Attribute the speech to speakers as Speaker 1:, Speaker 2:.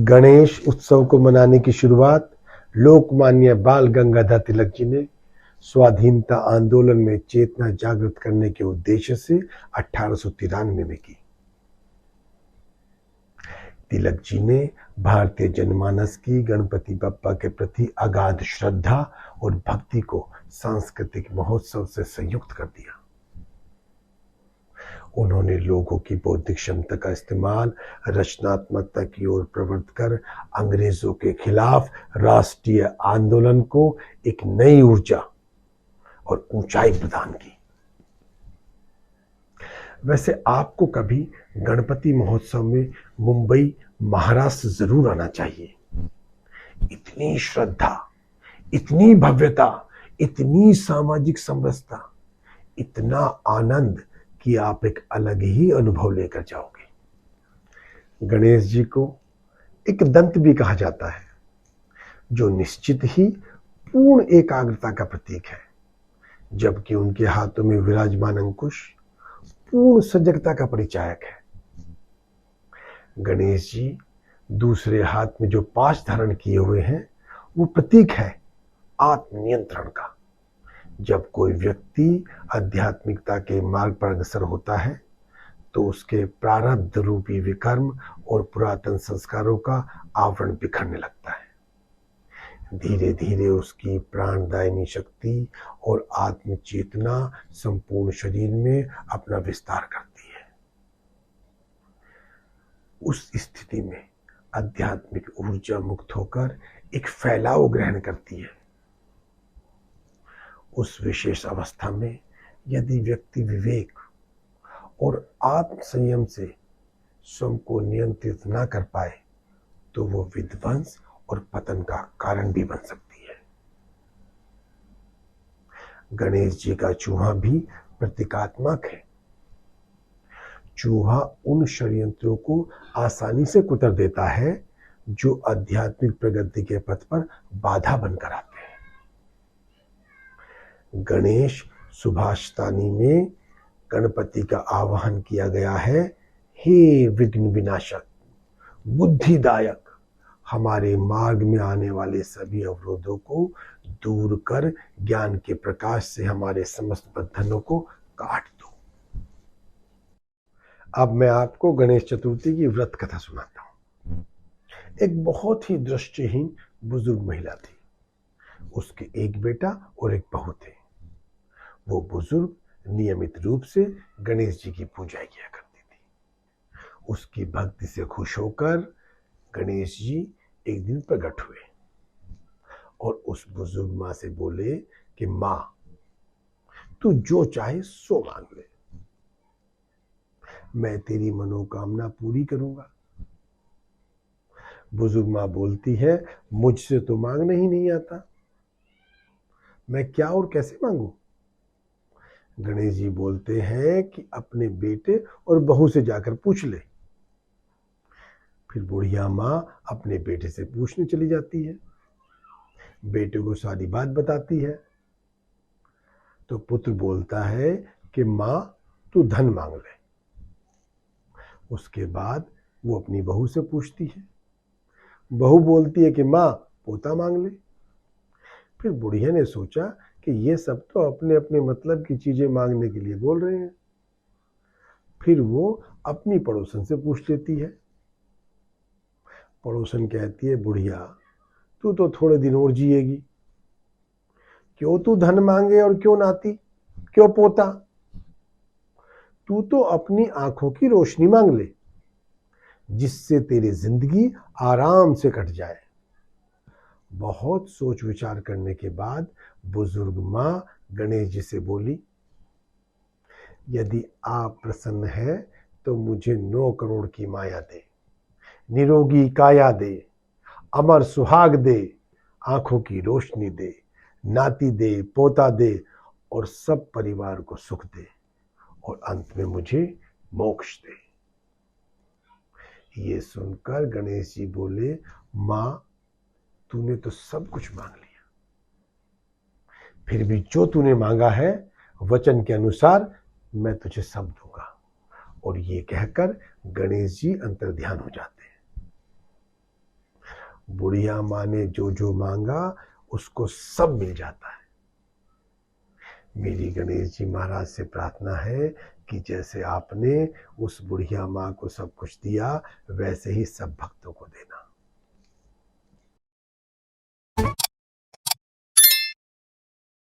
Speaker 1: गणेश उत्सव को मनाने की शुरुआत लोकमान्य बाल गंगाधर तिलक जी ने स्वाधीनता आंदोलन में चेतना जागृत करने के उद्देश्य से 1893 में की। तिलक जी ने भारतीय जनमानस की गणपति बप्पा के प्रति अगाध श्रद्धा और भक्ति को सांस्कृतिक महोत्सव से संयुक्त कर दिया। उन्होंने लोगों की बौद्धिक क्षमता का इस्तेमाल रचनात्मकता की ओर प्रवृत्त कर अंग्रेजों के खिलाफ राष्ट्रीय आंदोलन को एक नई ऊर्जा और ऊंचाई प्रदान की। वैसे आपको कभी गणपति महोत्सव में मुंबई महाराष्ट्र जरूर आना चाहिए। इतनी श्रद्धा, इतनी भव्यता, इतनी सामाजिक समरसता, इतना आनंद कि आप एक अलग ही अनुभव लेकर जाओगे। गणेश जी को एक दंत भी कहा जाता है, जो निश्चित ही पूर्ण एकाग्रता का प्रतीक है, जबकि उनके हाथों में विराजमान अंकुश पूर्ण सजगता का परिचायक है। गणेश जी दूसरे हाथ में जो पाश धारण किए हुए हैं, वो प्रतीक है आत्मनियंत्रण का। जब कोई व्यक्ति आध्यात्मिकता के मार्ग पर अग्रसर होता है, तो उसके प्रारब्ध रूपी विकर्म और पुरातन संस्कारों का आवरण बिखरने लगता है। धीरे धीरे उसकी प्राणदायिनी शक्ति और आत्म चेतना संपूर्ण शरीर में अपना विस्तार करती है। उस स्थिति में आध्यात्मिक ऊर्जा मुक्त होकर एक फैलाव ग्रहण करती है। उस विशेष अवस्था में यदि व्यक्ति विवेक और आत्म संयम से स्वयं को नियंत्रित ना कर पाए, तो वो विध्वंस और पतन का कारण भी बन सकती है। गणेश जी का चूहा भी प्रतीकात्मक है। चूहा उन षड्यंत्रों को आसानी से कुतर देता है जो आध्यात्मिक प्रगति के पथ पर बाधा बनकर आते हैं। गणेश सुभाषतानी में गणपति का आवाहन किया गया है, हे विघ्न विनाशक, बुद्धिदायक, हमारे मार्ग में आने वाले सभी अवरोधों को दूर कर ज्ञान के प्रकाश से हमारे समस्त बंधनों को काट दो। अब मैं आपको गणेश चतुर्थी की व्रत कथा सुनाता हूं। एक बहुत ही दृष्टिहीन बुजुर्ग महिला थी। उसके एक बेटा और एक बहू थे। वो बुजुर्ग नियमित रूप से गणेश जी की पूजा किया करती थी। उसकी भक्ति से खुश होकर गणेश जी एक दिन प्रकट हुए और उस बुजुर्ग माँ से बोले कि माँ, तू जो चाहे सो मांग ले, मैं तेरी मनोकामना पूरी करूंगा। बुजुर्ग माँ बोलती है, मुझसे तो मांगना ही नहीं आता, मैं क्या और कैसे मांगू। गणेश जी बोलते हैं कि अपने बेटे और बहू से जाकर पूछ ले। फिर बुढ़िया माँ अपने बेटे से पूछने चली जाती है, बेटे को सारी बात बताती है। तो पुत्र बोलता है कि माँ, तू धन मांग ले। उसके बाद वो अपनी बहू से पूछती है। बहू बोलती है कि माँ, पोता मांग ले। फिर बुढ़िया ने सोचा कि ये सब तो अपने अपने मतलब की चीजें मांगने के लिए बोल रहे हैं। फिर वो अपनी पड़ोसन से पूछ लेती है। पड़ोसन कहती है, बुढ़िया, तू तो थोड़े दिन और जिएगी, क्यों तू धन मांगे और क्यों नाती, क्यों पोता। तू तो अपनी आंखों की रोशनी मांग ले, जिससे तेरी जिंदगी आराम से कट जाए। बहुत सोच विचार करने के बाद बुजुर्ग माँ गणेश जी से बोली, यदि आप प्रसन्न है तो मुझे 9 करोड़ की माया दे, निरोगी काया दे, अमर सुहाग दे, आंखों की रोशनी दे, नाती दे, पोता दे और सब परिवार को सुख दे, और अंत में मुझे मोक्ष दे। ये सुनकर गणेश जी बोले, माँ, तूने तो सब कुछ मांग लिया, फिर भी जो तूने मांगा है वचन के अनुसार मैं तुझे सब दूंगा। और ये कहकर गणेश जी अंतर्ध्यान हो जाते हैं। बुढ़िया माँ ने जो जो मांगा उसको सब मिल जाता है। मेरी गणेश जी महाराज से प्रार्थना है कि जैसे आपने उस बुढ़िया माँ को सब कुछ दिया, वैसे ही सब भक्त